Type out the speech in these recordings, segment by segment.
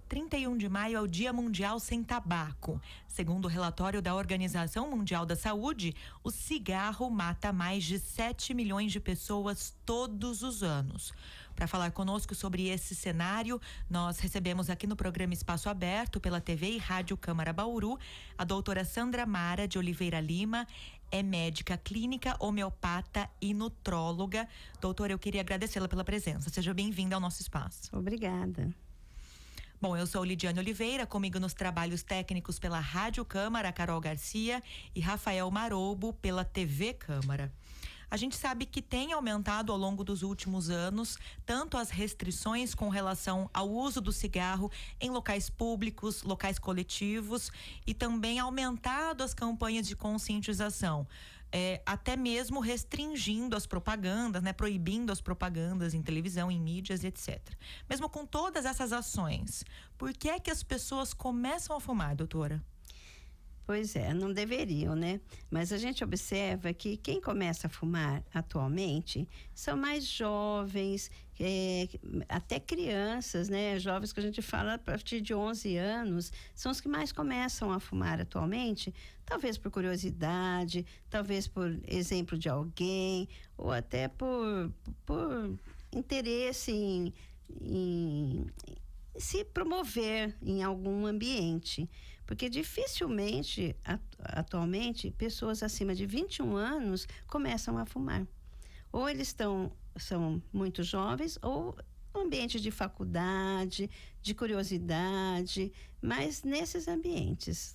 31 de maio é o Dia Mundial Sem Tabaco. Segundo o relatório da Organização Mundial da Saúde, o cigarro mata mais de 7 milhões de pessoas todos os anos. Para falar conosco sobre esse cenário, nós recebemos aqui no programa Espaço Aberto, pela TV e Rádio Câmara Bauru, a doutora Sandra Mara de Oliveira Lima, é médica clínica, homeopata e nutróloga. Doutora, eu queria agradecê-la pela presença. Seja bem-vinda ao nosso espaço. Obrigada. Bom, eu sou Lidiane Oliveira, comigo nos trabalhos técnicos pela Rádio Câmara, Carol Garcia, e Rafael Marobo pela TV Câmara. A gente sabe que tem aumentado ao longo dos últimos anos tanto as restrições com relação ao uso do cigarro em locais públicos, locais coletivos, e também aumentado as campanhas de conscientização, até mesmo restringindo as propagandas, proibindo as propagandas em televisão, em mídias, etc. Mesmo com todas essas ações, por que é que as pessoas começam a fumar, doutora? Pois é, não deveriam, né? Mas a gente observa que quem começa a fumar atualmente são mais jovens, até crianças, né? Jovens que a gente fala a partir de 11 anos, são os que mais começam a fumar atualmente, talvez por curiosidade, talvez por exemplo de alguém, ou até por interesse em se promover em algum ambiente, porque dificilmente atualmente pessoas acima de 21 anos começam a fumar, ou eles são muito jovens, ou no ambiente de faculdade, de curiosidade, mas nesses ambientes.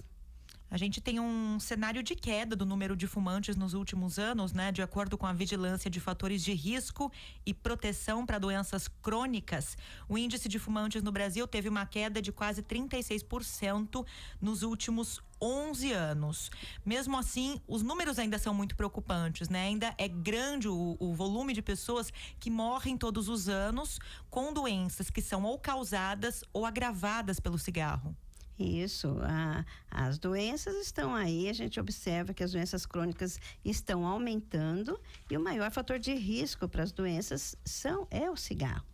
A gente tem um cenário de queda do número de fumantes nos últimos anos, né? De acordo com a Vigilância de Fatores de Risco e Proteção para Doenças Crônicas, o índice de fumantes no Brasil teve uma queda de quase 36% nos últimos 11 anos. Mesmo assim, os números ainda são muito preocupantes, né? Ainda é grande o volume de pessoas que morrem todos os anos com doenças que são ou causadas ou agravadas pelo cigarro. Isso, as doenças estão aí, a gente observa que as doenças crônicas estão aumentando e o maior fator de risco para as doenças é o cigarro.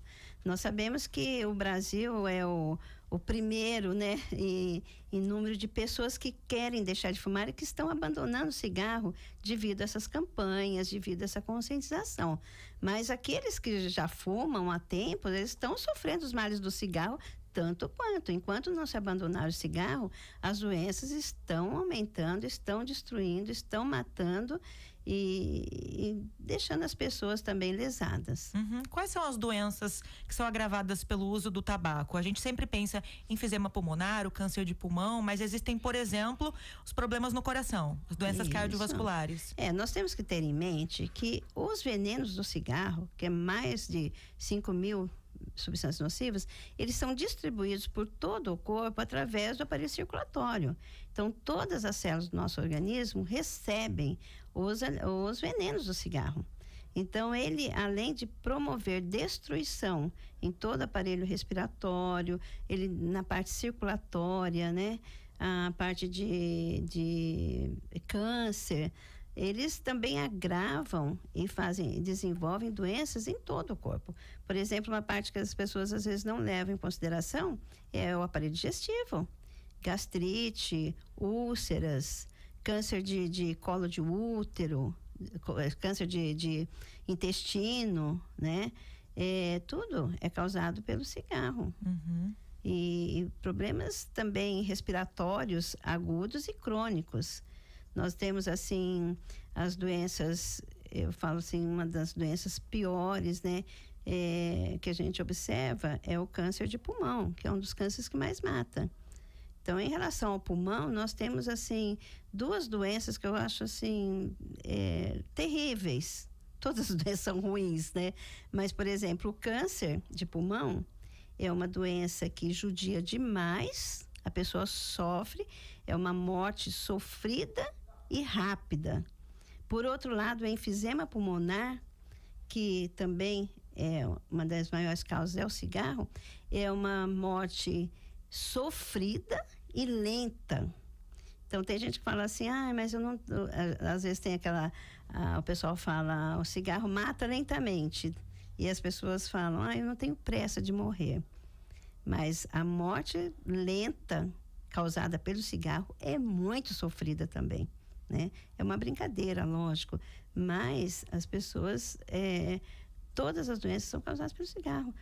Nós sabemos que o Brasil é o primeiro, né, em número de pessoas que querem deixar de fumar e que estão abandonando o cigarro devido a essas campanhas, devido a essa conscientização. Mas aqueles que já fumam há tempo, eles estão sofrendo os males do cigarro tanto quanto. Enquanto não se abandonar o cigarro, as doenças estão aumentando, estão destruindo, estão matando e deixando as pessoas também lesadas. Quais são as doenças que são agravadas pelo uso do tabaco? A gente sempre pensa em enfisema pulmonar, o câncer de pulmão, mas existem, por exemplo, os problemas no coração, as doenças cardiovasculares. Nós temos que ter em mente que os venenos do cigarro, que é mais de 5.000 substâncias nocivas, eles são distribuídos por todo o corpo através do aparelho circulatório. Então, todas as células do nosso organismo recebem os venenos do cigarro. Então, ele, além de promover destruição em todo o aparelho respiratório, ele na parte circulatória, né? A parte de câncer, eles também agravam e desenvolvem doenças em todo o corpo. Por exemplo, uma parte que as pessoas às vezes não levam em consideração é o aparelho digestivo, gastrite, úlceras, câncer de colo de útero, câncer de intestino, né? Tudo é causado pelo cigarro. E problemas também respiratórios agudos e crônicos. Nós temos, assim, as doenças, eu falo assim, uma das doenças piores, né? Que a gente observa é o câncer de pulmão, que é um dos cânceres que mais mata. Então, em relação ao pulmão, nós temos, assim, duas doenças que eu acho, assim, terríveis. Todas as doenças são ruins, né? Mas, por exemplo, o câncer de pulmão é uma doença que judia demais, a pessoa sofre, é uma morte sofrida e rápida. Por outro lado, o enfisema pulmonar, que também é uma das maiores causas, é o cigarro, é uma morte sofrida e lenta. Então, tem gente que fala assim, mas eu não... Às vezes tem o pessoal fala, o cigarro mata lentamente. E as pessoas falam, eu não tenho pressa de morrer. Mas a morte lenta causada pelo cigarro é muito sofrida também, né? É uma brincadeira, lógico, mas as pessoas, todas as doenças são causadas pelo cigarro,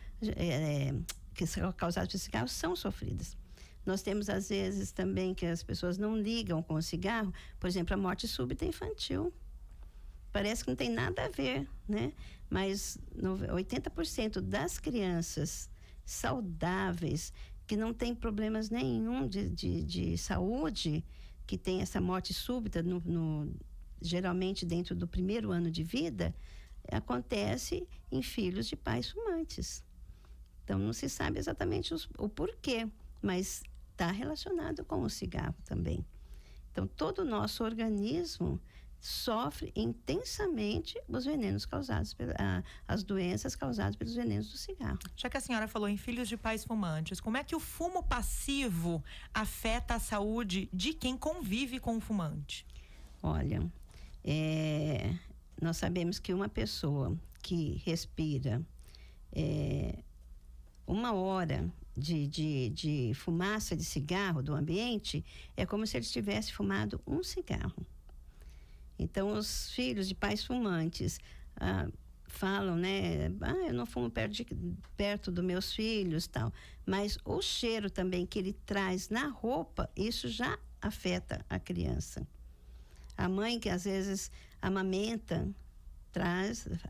que são causadas pelo cigarro são sofridas. Nós temos, às vezes, também que as pessoas não ligam com o cigarro, por exemplo, a morte súbita infantil. Parece que não tem nada a ver, né? Mas 80% das crianças saudáveis, que não tem problemas nenhum de saúde, que tem essa morte súbita, geralmente dentro do primeiro ano de vida, acontece em filhos de pais fumantes. Então, não se sabe exatamente o porquê, mas está relacionado com o cigarro também. Então, todo o nosso organismo sofre intensamente os venenos causados, as doenças causadas pelos venenos do cigarro. Já que a senhora falou em filhos de pais fumantes, como é que o fumo passivo afeta a saúde de quem convive com o fumante? Olha, nós sabemos que uma pessoa que respira 1 hora de fumaça de cigarro do ambiente, é como se ele tivesse fumado um cigarro. Então, os filhos de pais fumantes falam, né? Eu não fumo perto dos meus filhos, tal. Mas o cheiro também que ele traz na roupa, isso já afeta a criança. A mãe que às vezes amamenta,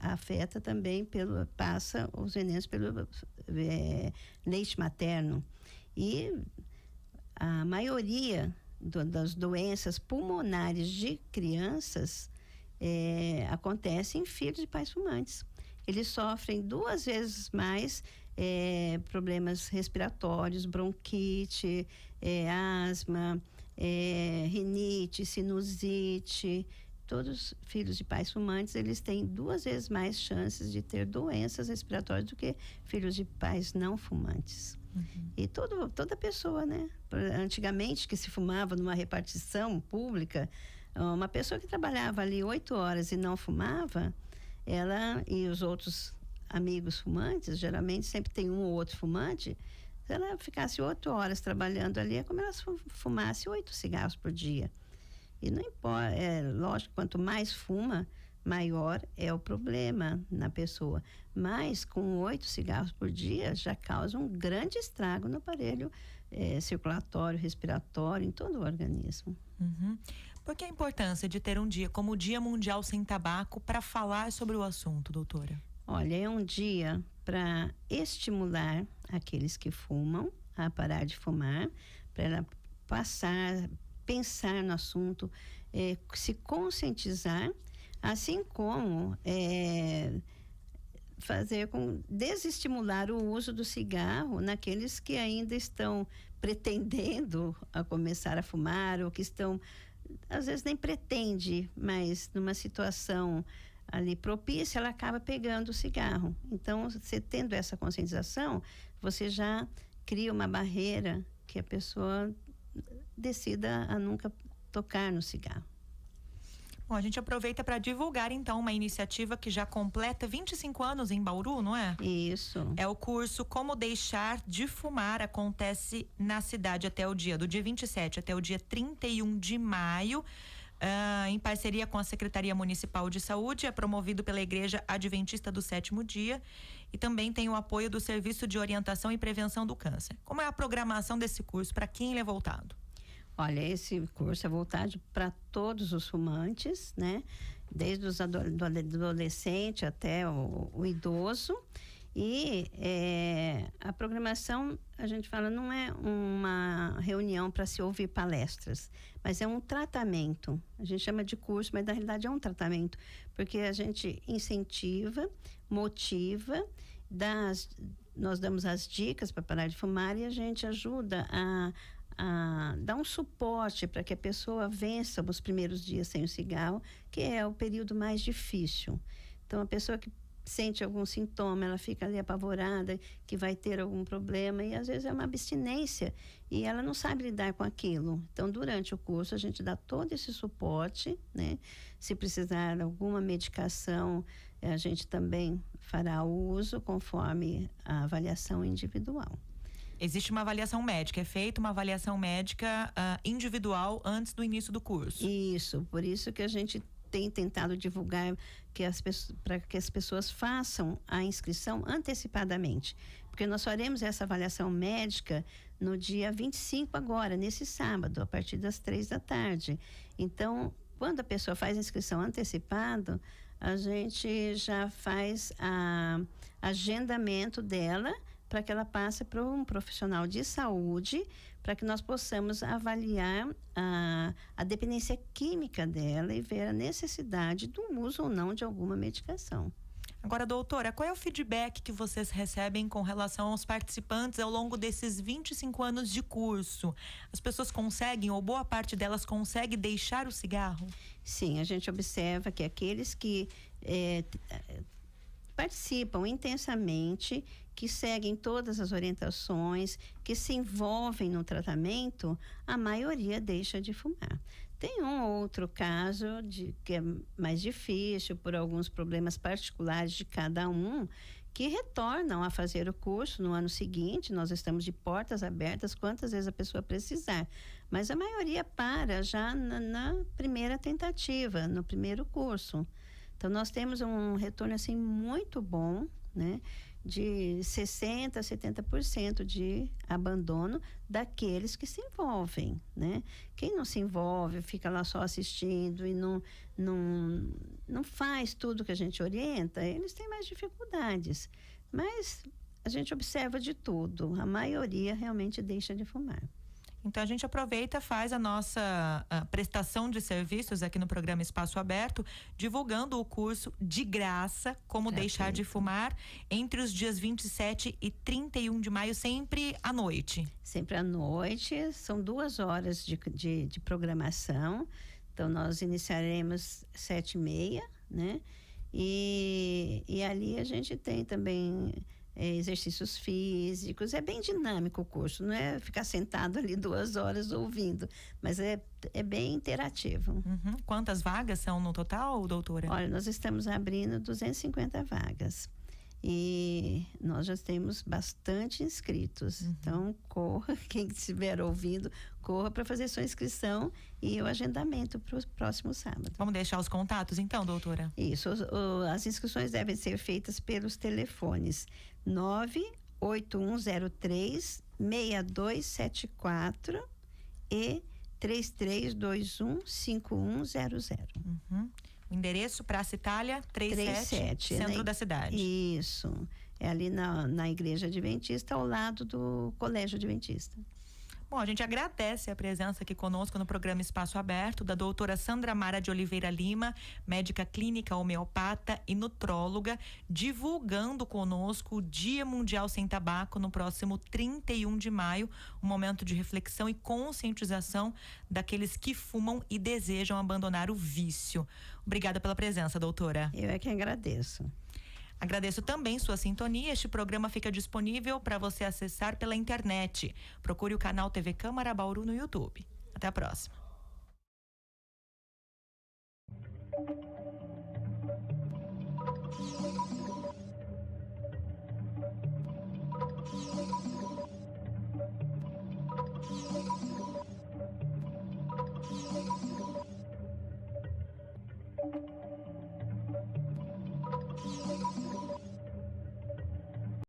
afeta também, passa os venenos pelo leite materno. E a maioria das doenças pulmonares de crianças acontece em filhos de pais fumantes. Eles sofrem 2 vezes mais problemas respiratórios, bronquite, asma, rinite, sinusite. Todos os filhos de pais fumantes, eles têm 2 vezes mais chances de ter doenças respiratórias do que filhos de pais não fumantes. Uhum. E toda pessoa, né? Antigamente, que se fumava numa repartição pública, uma pessoa que trabalhava ali 8 horas e não fumava, ela e os outros amigos fumantes, geralmente sempre tem um ou outro fumante, se ela ficasse 8 horas trabalhando ali, é como ela fumasse 8 cigarros por dia. E não importa, lógico, quanto mais fuma, maior é o problema na pessoa. Mas com 8 cigarros por dia já causa um grande estrago no aparelho circulatório, respiratório, em todo o organismo. Uhum. Por que a importância de ter um dia como o Dia Mundial Sem Tabaco para falar sobre o assunto, doutora? Olha, é um dia para estimular aqueles que fumam a parar de fumar, para ela pensar no assunto, se conscientizar, assim como desestimular o uso do cigarro naqueles que ainda estão pretendendo a começar a fumar, ou que estão, às vezes nem pretende, mas numa situação ali propícia, ela acaba pegando o cigarro. Então, você tendo essa conscientização, você já cria uma barreira que a pessoa decida a nunca tocar no cigarro. Bom, a gente aproveita para divulgar então uma iniciativa que já completa 25 anos em Bauru, não é? Isso. É o curso Como Deixar de Fumar, acontece na cidade do dia 27 até o dia 31 de maio. Em parceria com a Secretaria Municipal de Saúde, é promovido pela Igreja Adventista do Sétimo Dia e também tem o apoio do Serviço de Orientação e Prevenção do Câncer. Como é a programação desse curso? Para quem ele é voltado? Olha, esse curso é voltado para todos os fumantes, né? Desde os adolescente até o idoso. E a programação, a gente fala, não é uma reunião para se ouvir palestras, mas é um tratamento. A gente chama de curso, mas na realidade é um tratamento, porque a gente incentiva, motiva, nós damos as dicas para parar de fumar e a gente ajuda a dar um suporte para que a pessoa vença os primeiros dias sem o cigarro, que é o período mais difícil. Então, a pessoa que sente algum sintoma, ela fica ali apavorada, que vai ter algum problema, e às vezes é uma abstinência, e ela não sabe lidar com aquilo. Então, durante o curso, a gente dá todo esse suporte, né? Se precisar de alguma medicação, a gente também fará o uso conforme a avaliação individual. Existe uma avaliação médica, é feita uma avaliação médica individual antes do início do curso. Isso, por isso que a gente tem tentado divulgar para que as pessoas façam a inscrição antecipadamente. Porque nós faremos essa avaliação médica no dia 25 agora, nesse sábado, a partir das 15h. Então, quando a pessoa faz a inscrição antecipada, a gente já faz agendamento dela para que ela passe para um profissional de saúde, para que nós possamos avaliar a dependência química dela e ver a necessidade do uso ou não de alguma medicação. Agora, doutora, qual é o feedback que vocês recebem com relação aos participantes ao longo desses 25 anos de curso? As pessoas conseguem, ou boa parte delas consegue deixar o cigarro? Sim, a gente observa que aqueles que participam intensamente, que seguem todas as orientações, que se envolvem no tratamento, a maioria deixa de fumar. Tem um ou outro caso que é mais difícil, por alguns problemas particulares de cada um, que retornam a fazer o curso no ano seguinte. Nós estamos de portas abertas quantas vezes a pessoa precisar. Mas a maioria para já na primeira tentativa, no primeiro curso. Então, nós temos um retorno assim muito bom, né? De 60% a 70% de abandono daqueles que se envolvem, né? Quem não se envolve, fica lá só assistindo e não faz tudo que a gente orienta, eles têm mais dificuldades. Mas a gente observa de tudo, a maioria realmente deixa de fumar. Então, a gente aproveita, faz a nossa prestação de serviços aqui no programa Espaço Aberto, divulgando o curso de graça, Como Deixar de Fumar, entre os dias 27 e 31 de maio, sempre à noite. Sempre à noite, são 2 horas de programação. Então, nós iniciaremos 7h30, né? E ali a gente tem também exercícios físicos. É bem dinâmico o curso, não é ficar sentado ali 2 horas ouvindo, mas é bem interativo. Uhum. Quantas vagas são no total, doutora? Olha, nós estamos abrindo 250 vagas e nós já temos bastante inscritos. Uhum. Então, corra, quem estiver ouvindo, corra para fazer sua inscrição e o agendamento para o próximo sábado. Vamos deixar os contatos então, doutora? Isso, as inscrições devem ser feitas pelos telefones 98103-6274 e 3321-5100. Uhum. O endereço, Praça Itália, 37, centro da cidade. Isso, é ali na Igreja Adventista, ao lado do Colégio Adventista. Bom, a gente agradece a presença aqui conosco no programa Espaço Aberto da doutora Sandra Mara de Oliveira Lima, médica clínica homeopata e nutróloga, divulgando conosco o Dia Mundial Sem Tabaco no próximo 31 de maio, um momento de reflexão e conscientização daqueles que fumam e desejam abandonar o vício. Obrigada pela presença, doutora. Eu é que agradeço. Agradeço também sua sintonia. Este programa fica disponível para você acessar pela internet. Procure o canal TV Câmara Bauru no YouTube. Até a próxima.